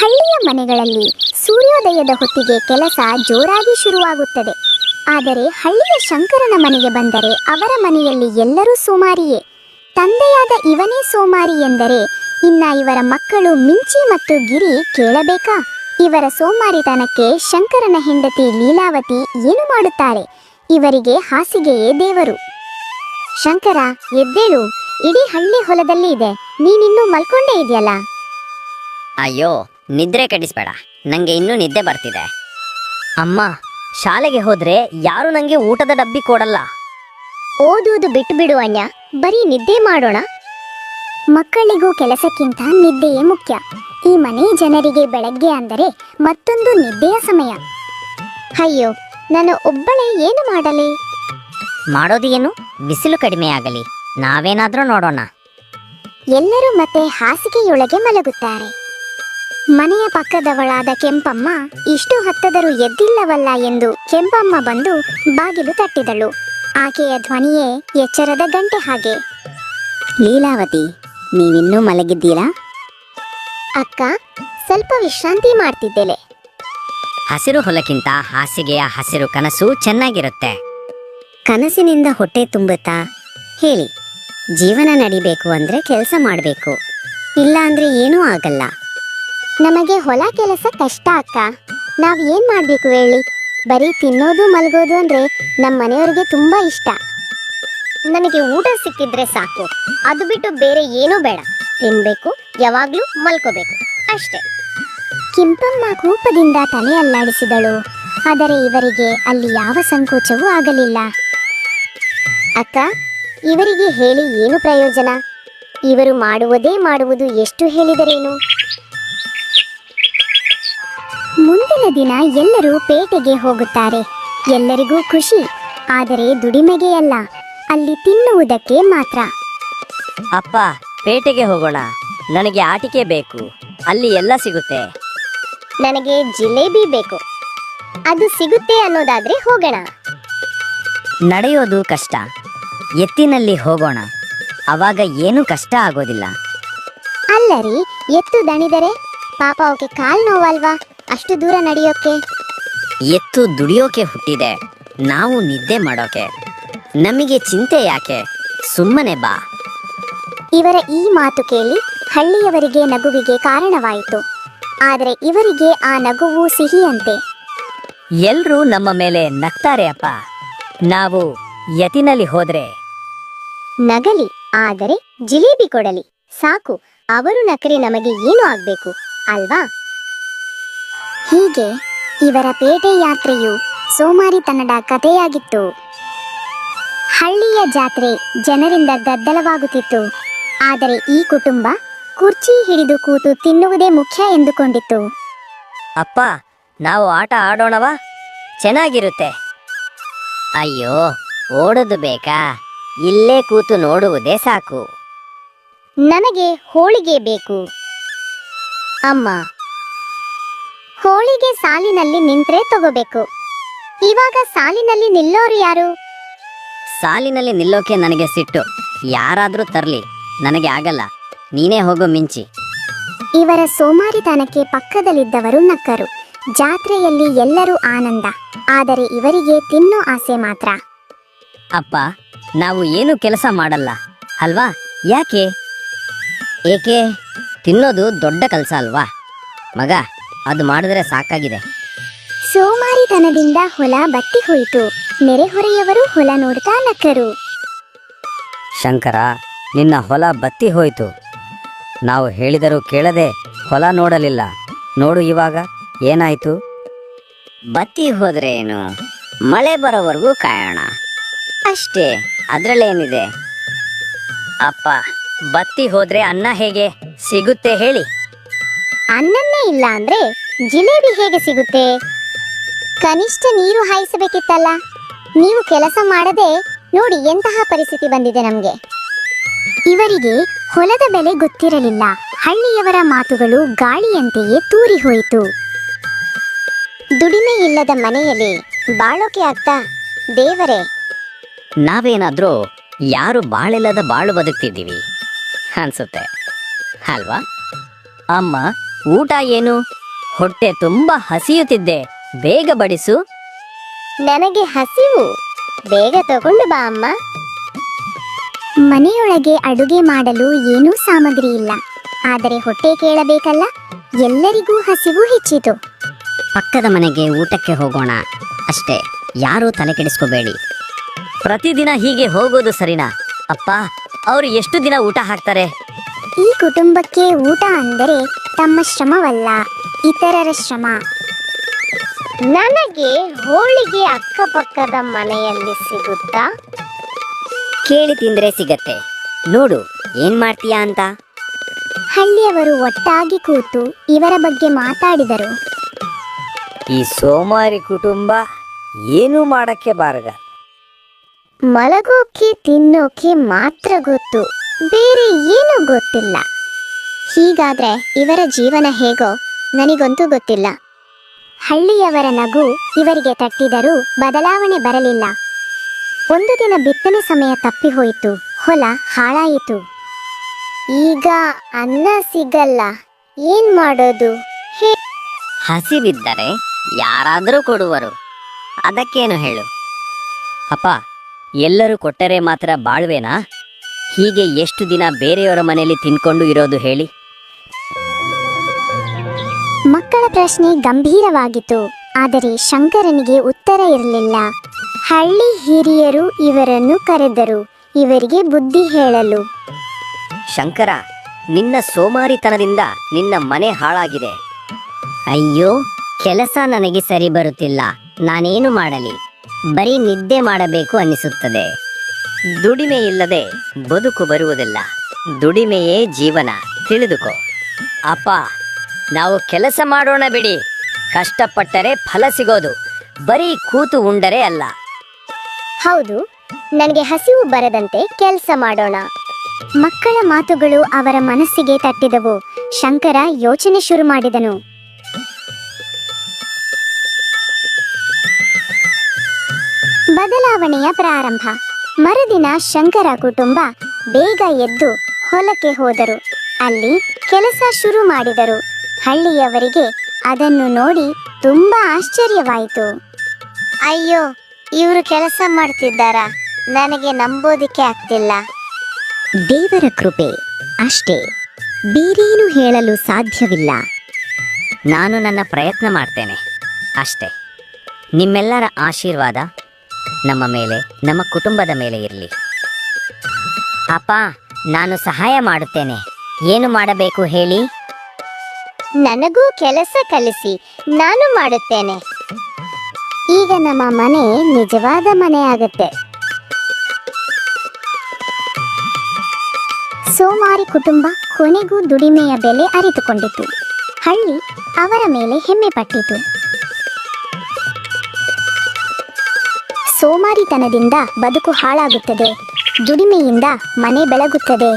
ಹಳ್ಳಿಯ ಮನೆಗಳಲ್ಲಿ ಸೂರ್ಯೋದಯದ ಹೊತ್ತಿಗೆ ಕೆಲಸ ಜೋರಾಗಿ ಶುರುವಾಗುತ್ತದೆ. ಆದರೆ ಹಳ್ಳಿಯ ಶಂಕರನ ಮನೆಗೆ ಬಂದರೆ ಅವರ ಮನೆಯಲ್ಲಿ ಎಲ್ಲರೂ ಸೋಮಾರಿಯೇ. ತಂದೆಯಾದ ಇವನೇ ಸೋಮಾರಿ ಎಂದರೆ ಇನ್ನ ಇವರ ಮಕ್ಕಳು ಮಿಂಚಿ ಮತ್ತು ಗಿರಿ ಕೇಳಬೇಕಾ? ಇವರ ಸೋಮಾರಿತನಕ್ಕೆ ಶಂಕರನ ಹೆಂಡತಿ ಲೀಲಾವತಿ ಏನು ಮಾಡುತ್ತಾರೆ? ಇವರಿಗೆ ಹಾಸಿಗೆಯೇ ದೇವರು. ಶಂಕರ, ಎದ್ದೇಳು, ಇಡೀ ಹಳ್ಳಿ ಹೊಲದಲ್ಲಿ ಇದೆ, ನೀನಿನ್ನೂ ಮಲ್ಕೊಂಡೇ ಇದೆಯಲ್ಲ. ಅಯ್ಯೋ, ನಿದ್ರೆ ಕೆಡಿಸ್ಬೇಡ, ನಂಗೆ ಇನ್ನೂ ನಿದ್ದೆ ಬರ್ತಿದೆ. ಅಮ್ಮ, ಶಾಲೆಗೆ ಹೋದ್ರೆ ಯಾರು ನಂಗೆ ಊಟದ ಡಬ್ಬಿ ಕೊಡಲ್ಲ. ಓದುವುದು ಬಿಟ್ಟು ಬಿಡು ಅಣ್ಣ, ಬರೀ ನಿದ್ದೆ ಮಾಡೋಣ. ಮಕ್ಕಳಿಗೂ ಕೆಲಸಕ್ಕಿಂತ ನಿದ್ದೆಯೇ ಮುಖ್ಯ. ಈ ಮನೆ ಜನರಿಗೆ ಬೆಳಗ್ಗೆ ಅಂದರೆ ಮತ್ತೊಂದು ನಿದ್ದೆಯ ಸಮಯ. ಅಯ್ಯೋ, ನಾನು ಒಬ್ಬಳೇ ಏನು ಮಾಡಲಿ? ಮಾಡೋದು ಏನು? ಬಿಸಿಲು ಕಡಿಮೆ ಆಗಲಿ, ನಾವೇನಾದ್ರೂ ನೋಡೋಣ. ಎಲ್ಲರೂ ಮತ್ತೆ ಹಾಸಿಗೆಯೊಳಗೆ ಮಲಗುತ್ತಾರೆ. ಮನೆಯ ಪಕ್ಕದವಳಾದ ಕೆಂಪಮ್ಮ ಇಷ್ಟು ಹೊತ್ತಾದರೂ ಎದ್ದಿಲ್ಲವಲ್ಲ ಎಂದು ಕೆಂಪಮ್ಮ ಬಂದು ಬಾಗಿಲು ತಟ್ಟಿದಳು. ಆಕೆಯ ಧ್ವನಿಯೇ ಎಚ್ಚರದ ಗಂಟೆ ಹಾಗೆ. ಲೀಲಾವತಿ, ನೀವಿನ್ನೂ ಮಲಗಿದ್ದೀರಾ? ಅಕ್ಕ, ಸ್ವಲ್ಪ ವಿಶ್ರಾಂತಿ ಮಾಡ್ತಿದ್ದೇನೆ. ಹಸಿರು ಹೊಲಕ್ಕಿಂತ ಹಾಸಿಗೆಯ ಹಸಿರು ಕನಸು ಚೆನ್ನಾಗಿರುತ್ತೆ. ಕನಸಿನಿಂದ ಹೊಟ್ಟೆ ತುಂಬುತ್ತಾ? ಹೇಳಿ, ಜೀವನ ನಡಿಬೇಕು ಅಂದ್ರೆ ಕೆಲಸ ಮಾಡಬೇಕು, ಇಲ್ಲ ಅಂದ್ರೆ ಏನೂ ಆಗಲ್ಲ. ನಮಗೆ ಹೊಲ ಕೆಲಸ ಕಷ್ಟ ಅಕ್ಕ, ನಾವ್ ಏನ್ ಮಾಡ್ಬೇಕು ಹೇಳಿ? ಬರೀ ತಿನ್ನೋದು ಮಲಗೋದು ಅಂದ್ರೆ ನಮ್ಮ ಮನೆಯವರಿಗೆ ತುಂಬಾ ಇಷ್ಟ. ನಮಗೆ ಊಟ ಸಿಕ್ಕಿದ್ರೆ ಸಾಕು, ಅದು ಬಿಟ್ಟು ಬೇರೆ ಏನೂ ಬೇಡ. ತಿನ್ಬೇಕು, ಯಾವಾಗ್ಲೂ ಮಲ್ಕೋಬೇಕು, ಅಷ್ಟೇ. ಕೆಂಪಮ್ಮ ಕೋಪದಿಂದ ತಲೆ ಅಲ್ಲಾಡಿಸಿದಳು. ಆದರೆ ಇವರಿಗೆ ಅಲ್ಲಿ ಯಾವ ಸಂಕೋಚವೂ ಆಗಲಿಲ್ಲ. ಅಕ್ಕ, ಇವರಿಗೆ ಹೇಳಿ ಏನು ಪ್ರಯೋಜನ? ಇವರು ಮಾಡುವುದೇ ಮಾಡುವುದು, ಎಷ್ಟು ಹೇಳಿದರೇನು? ಮುಂದಿನ ದಿನ ಎಲ್ಲರೂ ಪೇಟೆಗೆ ಹೋಗುತ್ತಾರೆ. ಎಲ್ಲರಿಗೂ ಖುಷಿ, ಆದರೆ ದುಡಿಮೆಗೆ ಅಲ್ಲ, ಅಲ್ಲಿ ತಿನ್ನುವುದಕ್ಕೆ ಮಾತ್ರ. ಅಪ್ಪ, ಪೇಟೆಗೆ ಹೋಗೋಣ, ನನಗೆ ಆಟಿಕೆ ಬೇಕು, ಅಲ್ಲಿ ಎಲ್ಲ ಸಿಗುತ್ತೆ. ನನಗೆ ಜಿಲೇಬಿ ಬೇಕು, ಅದು ಸಿಗುತ್ತೆ ಅನ್ನೋದಾದ್ರೆ ಹೋಗೋಣ. ನಡೆಯೋದು ಕಷ್ಟ, ಎತ್ತಿನಲ್ಲಿ ಹೋಗೋಣ, ಅವಾಗ ಏನು ಕಷ್ಟ ಆಗೋದಿಲ್ಲ. ಅಲ್ಲರಿ, ಎತ್ತು ದಣಿದರೆ ಪಾಪ ಅವಕ್ಕೆ ಕಾಲು ನೋವಲ್ವಾ ಅಷ್ಟು ದೂರ ನಡೆಯೋಕೆ? ಎತ್ತು ದುಡಿಯೋಕೆ ಹುಟ್ಟಿದೆ, ನಾವು ನಿದ್ದೆ ಮಾಡೋಕೆ. ನಮಗೆ ಚಿಂತೆ ಯಾಕೆ, ಸುಮ್ಮನೆ ಬಾ. ಇವರ ಈ ಮಾತು ಕೇಳಿ ಹಳ್ಳಿಯವರಿಗೆ ನಗುವಿಗೆ ಕಾರಣವಾಯಿತು. ಆದರೆ ಇವರಿಗೆ ಆ ನಗುವು ಸಿಹಿಯಂತೆ. ಎಲ್ರೂ ನಮ್ಮ ಮೇಲೆ ನಗ್ತಾರೆ ಅಪ್ಪ, ನಾವು ಎತ್ತಿನಲ್ಲಿ ಹೋದ್ರೆ. ನಗಲಿ, ಆದರೆ ಜಿಲೇಬಿ ಕೊಡಲಿ ಸಾಕು, ಅವರು ನಕರಿ ನಮಗೆ ಏನು ಆಗ್ಬೇಕು ಅಲ್ವಾ? ಹೀಗೆ ಇವರ ಪೇಟೆ ಯಾತ್ರೆಯು ಸೋಮಾರಿತನದ ಕಥೆಯಾಗಿತ್ತು. ಹಳ್ಳಿಯ ಜಾತ್ರೆ ಜನರಿಂದ ಗದ್ದಲವಾಗುತ್ತಿತ್ತು. ಆದರೆ ಈ ಕುಟುಂಬ ಕುರ್ಚಿ ಹಿಡಿದು ಕೂತು ತಿನ್ನುವುದೇ ಮುಖ್ಯ ಎಂದುಕೊಂಡಿತ್ತು. ಅಪ್ಪ, ನಾವು ಆಟ ಆಡೋಣವಾ? ಚೆನ್ನಾಗಿರುತ್ತೆ. ಅಯ್ಯೋ, ಓಡೋದು ಬೇಕಾ? ಇಲ್ಲೇ ಕೂತು ನೋಡುವುದೇ ಸಾಕು. ನನಗೆ ಹೋಳಿಗೆ ಬೇಕು. ಅಮ್ಮ, ಹೋಳಿಗೆ ಸಾಲಿನಲ್ಲಿ ನಿಂತ್ರೆ ತಗೋಬೇಕು. ಇವಾಗ ಸಾಲಿನಲ್ಲಿ ನಿಲ್ಲೋರು ಯಾರು? ಸಾಲಿನಲ್ಲಿ ನಿಲ್ಲೋಕೆ ನನಗೆ ಸಿಟ್ಟು. ಯಾರಾದ್ರೂ ತರ್ಲಿ, ನನಗೆ ಆಗಲ್ಲ. ನೀನೇ ಹೋಗೋ ಮಿಂಚಿ. ಇವರ ಸೋಮಾರಿತನಕ್ಕೆ ಪಕ್ಕದಲ್ಲಿದ್ದವರು ನಕ್ಕರು. ಜಾತ್ರೆಯಲ್ಲಿ ಎಲ್ಲರೂ ಆನಂದ, ಆದರೆ ಇವರಿಗೆ ತಿನ್ನೋ ಆಸೆ ಮಾತ್ರ. ಅಪ್ಪ, ನಾವು ಏನು ಕೆಲಸ ಮಾಡಲ್ಲ ಅಲ್ವಾ? ಯಾಕೆ? ಏಕೆ? ತಿನ್ನೋದು ದೊಡ್ಡ ಕೆಲಸ ಅಲ್ವಾ ಮಗ? ಅದು ಮಾಡಿದ್ರೆ ಸಾಕಾಗಿದೆ. ಸೋಮಾರಿತನದಿಂದ ಹೊಲ ಬತ್ತಿ ಹೋಯಿತು. ನೆರೆಹೊರೆಯವರು ಹೊಲ ನೋಡ್ತಾ ನಕ್ಕರು. ಶಂಕರ, ನಿನ್ನ ಹೊಲ ಬತ್ತಿ ಹೋಯಿತು. ನಾವು ಹೇಳಿದರೂ ಕೇಳದೆ ಹೊಲ ನೋಡಲಿಲ್ಲ. ನೋಡು ಇವಾಗ ಏನಾಯ್ತು. ಬತ್ತಿ ಹೋದ್ರೆ ಏನು, ಮಳೆ ಬರೋವರೆಗೂ ಕಾಯೋಣ ಅಷ್ಟೇ, ಅದರಲ್ಲೇನಿದೆ. ಅಪ್ಪ, ಬತ್ತಿ ಹೋದ್ರೆ ಅನ್ನ ಹೇಗೆ ಸಿಗುತ್ತೆ ಹೇಳಿ? ಅನ್ನನ್ನೇ ಇಲ್ಲ ಅಂದ್ರೆ ಜಿಲೇಬಿ ಹೇಗೆ ಸಿಗುತ್ತೆ? ಕನಿಷ್ಠ ನೀರು ಹಾಯಿಸಬೇಕಿತ್ತಲ್ಲ. ನೀವು ಕೆಲಸ ಮಾಡದೆ ನೋಡಿ ಎಂತಹ ಪರಿಸ್ಥಿತಿ ಬಂದಿದೆ ನಮಗೆ. ಇವರಿಗೆ ಹೊಲದ ಬೆಲೆ ಗೊತ್ತಿರಲಿಲ್ಲ. ಹಳ್ಳಿಯವರ ಮಾತುಗಳು ಗಾಳಿಯಂತೆಯೇ ತೂರಿ ಹೋಯಿತು. ದುಡಿಮೆ ಇಲ್ಲದ ಮನೆಯಲ್ಲಿ ಬಾಳೋಕೆ ಆಗ್ತಾ? ದೇವರೇ, ನಾವೇನಾದ್ರೂ ಯಾರು ಬಾಳಿಲ್ಲದ ಬಾಳು ಬದುಕ್ತಿದ್ದೀವಿ ಅನ್ಸುತ್ತೆ ಅಲ್ವಾ? ಅಮ್ಮ, ಊಟ ಏನು? ಹೊಟ್ಟೆ ತುಂಬಾ ಹಸಿಯುತ್ತಿದ್ದೆ, ಬೇಗ ಬಡಿಸು. ನನಗೆ ಹಸಿವು, ಬೇಗ ತಗೊಂಡು ಬಾ ಅಮ್ಮ. ಮನೆಯೊಳಗೆ ಅಡುಗೆ ಮಾಡಲು ಏನೂ ಸಾಮಗ್ರಿ ಇಲ್ಲ, ಆದರೆ ಹೊಟ್ಟೆ ಕೇಳಬೇಕಲ್ಲ. ಎಲ್ಲರಿಗೂ ಹಸಿವು ಹೆಚ್ಚಿತು. ಪಕ್ಕದ ಮನೆಗೆ ಊಟಕ್ಕೆ ಹೋಗೋಣ ಅಷ್ಟೇ, ಯಾರೂ ತಲೆ ಕೆಡಿಸ್ಕೋಬೇಡಿ. ಪ್ರತಿದಿನ ಹೀಗೆ ಹೋಗೋದು ಸರಿನಾ? ಅಪ್ಪ, ಅವರು ಎಷ್ಟು ದಿನ ಊಟ ಹಾಕ್ತಾರೆ? ಈ ಕುಟುಂಬಕ್ಕೆ ಊಟ ಅಂದರೆ ತಮ್ಮ ಶ್ರಮವಲ್ಲ, ಇತರರ ಶ್ರಮ. ನನಗೆ ಹೋಳಿಗೆ ಅಕ್ಕಪಕ್ಕದ ಮನೆಯಲ್ಲಿ ಸಿಗುತ್ತಾ? ಕೇಳಿ ತಿಂದ್ರೆ ಸಿಗತ್ತೆ. ನೋಡು ಏನ್ ಮಾಡ್ತೀಯಾ ಅಂತ. ಹಳ್ಳಿಯವರು ಒಟ್ಟಾಗಿ ಕೂತು ಇವರ ಬಗ್ಗೆ ಮಾತಾಡಿದರು. ಈ ಸೋಮಾರಿ ಕುಟುಂಬ ಏನೂ ಮಾಡಕ್ಕೆ ಬಾರಗ. ಮಲಗೋಕೆ ತಿನ್ನೋಕೆ ಮಾತ್ರ ಗೊತ್ತು, ಬೇರೆ ಏನೂ ಗೊತ್ತಿಲ್ಲ. ಹೀಗಾದ್ರೆ ಇವರ ಜೀವನ ಹೇಗೋ ನನಗಂತೂ ಗೊತ್ತಿಲ್ಲ. ಹಳ್ಳಿಯವರ ನಗು ಇವರಿಗೆ ತಟ್ಟಿದರೂ ಬದಲಾವಣೆ ಬರಲಿಲ್ಲ. ಒಂದು ದಿನ ಬಿತ್ತನೆ ಸಮಯ ತಪ್ಪಿ ಹೋಯಿತು, ಹೊಲ ಹಾಳಾಯಿತು. ಈಗ ಅನ್ನ ಸಿಗಲ್ಲ, ಏನ್ ಮಾಡೋದು? ಹಸಿವಿದ್ದರೆ ಯಾರಾದರೂ ಕೊಡುವರು, ಅದಕ್ಕೇನು ಹೇಳು. ಅಪ್ಪ, ಎಲ್ಲರೂ ಕೊಟ್ಟರೆ ಮಾತ್ರ ಬಾಳ್ವೇನಾ? ಹೀಗೆ ಎಷ್ಟು ದಿನ ಬೇರೆಯವರ ಮನೆಯಲ್ಲಿ ತಿನ್ಕೊಂಡು ಇರೋದು ಹೇಳಿ? ಮಕ್ಕಳ ಪ್ರಶ್ನೆ ಗಂಭೀರವಾಗಿತ್ತು, ಆದರೆ ಶಂಕರನಿಗೆ ಉತ್ತರ ಇರಲಿಲ್ಲ. ಹಳ್ಳಿ ಹಿರಿಯರು ಇವರನ್ನು ಕರೆದರು, ಇವರಿಗೆ ಬುದ್ಧಿ ಹೇಳಲು. ಶಂಕರ, ನಿನ್ನ ಸೋಮಾರಿತನದಿಂದ ನಿನ್ನ ಮನೆ ಹಾಳಾಗಿದೆ. ಅಯ್ಯೋ, ಕೆಲಸ ನನಗೆ ಸರಿ ಬರುತ್ತಿಲ್ಲ, ನಾನೇನು ಮಾಡಲಿ? ಬರೀ ನಿದ್ದೆ ಮಾಡಬೇಕು ಅನಿಸುತ್ತದೆ. ದುಡಿಮೆ ಇಲ್ಲದೆ ಬದುಕು ಬರುವುದಿಲ್ಲ, ದುಡಿಮೆಯೇ ಜೀವನ, ತಿಳಿದುಕೋ. ಅಪ್ಪ, ನಾವು ಕೆಲಸ ಮಾಡೋಣ ಬಿಡಿ, ಕಷ್ಟಪಟ್ಟರೆ ಫಲ ಸಿಗೋದು, ಬರೀ ಕೂತು ಉಂಡರೆ ಅಲ್ಲ. ಹೌದು, ನನಗೆ ಹಸಿವು ಬರದಂತೆ ಕೆಲಸ ಮಾಡೋಣ. ಮಕ್ಕಳ ಮಾತುಗಳು ಅವರ ಮನಸ್ಸಿಗೆ ತಟ್ಟಿದವು. ಶಂಕರ ಯೋಚನೆ ಶುರು ಮಾಡಿದನು. ಬದಲಾವಣೆಯ ಪ್ರಾರಂಭ. ಮರುದಿನ ಶಂಕರ ಕುಟುಂಬ ಬೇಗ ಎದ್ದು ಹೊಲಕ್ಕೆ ಹೋದರು. ಅಲ್ಲಿ ಕೆಲಸ ಶುರು ಮಾಡಿದರು. ಹಳ್ಳಿಯವರಿಗೆ ಅದನ್ನು ನೋಡಿ ತುಂಬಾ ಆಶ್ಚರ್ಯವಾಯಿತು. ಅಯ್ಯೋ, ಇವರು ಕೆಲಸ ಮಾಡ್ತಿದ್ದಾರಾ? ನನಗೆ ನಂಬೋದಿಕ್ಕೆ ಆಗ್ತಿಲ್ಲ. ದೇವರ ಕೃಪೆ ಅಷ್ಟೇ, ಬೇರೇನು ಹೇಳಲು ಸಾಧ್ಯವಿಲ್ಲ. ನಾನು ನನ್ನ ಪ್ರಯತ್ನ ಮಾಡ್ತೇನೆ ಅಷ್ಟೇ. ನಿಮ್ಮೆಲ್ಲರ ಆಶೀರ್ವಾದ ನಮ್ಮ ಮೇಲೆ, ನಮ್ಮ ಕುಟುಂಬದ ಮೇಲೆ ಇರಲಿ. ಅಪ್ಪ, ನಾನು ಸಹಾಯ ಮಾಡುತ್ತೇನೆ. ಏನು ಮಾಡಬೇಕು ಹೇಳಿ? ನನಗೂ ಕೆಲಸ ಕಲಿಸಿ, ನಾನು ಮಾಡುತ್ತೇನೆ. ಈಗ ನಮ್ಮ ಮನೆ ನಿಜವಾದ ಮನೆ ಆಗುತ್ತೆ. ಸೋಮಾರಿ ಕುಟುಂಬ ಕೊನೆಗೂ ದುಡಿಮೆಯ ಬೆಲೆ ಅರಿತುಕೊಂಡಿತು. ಹಳ್ಳಿ ಅವರ ಮೇಲೆ ಹೆಮ್ಮೆ ಪಟ್ಟಿತು. ಸೋಮಾರಿತನದಿಂದ ಬದುಕು ಹಾಳಾಗುತ್ತದೆ, ದುಡಿಮೆಯಿಂದ ಮನೆ ಬೆಳಗುತ್ತದೆ.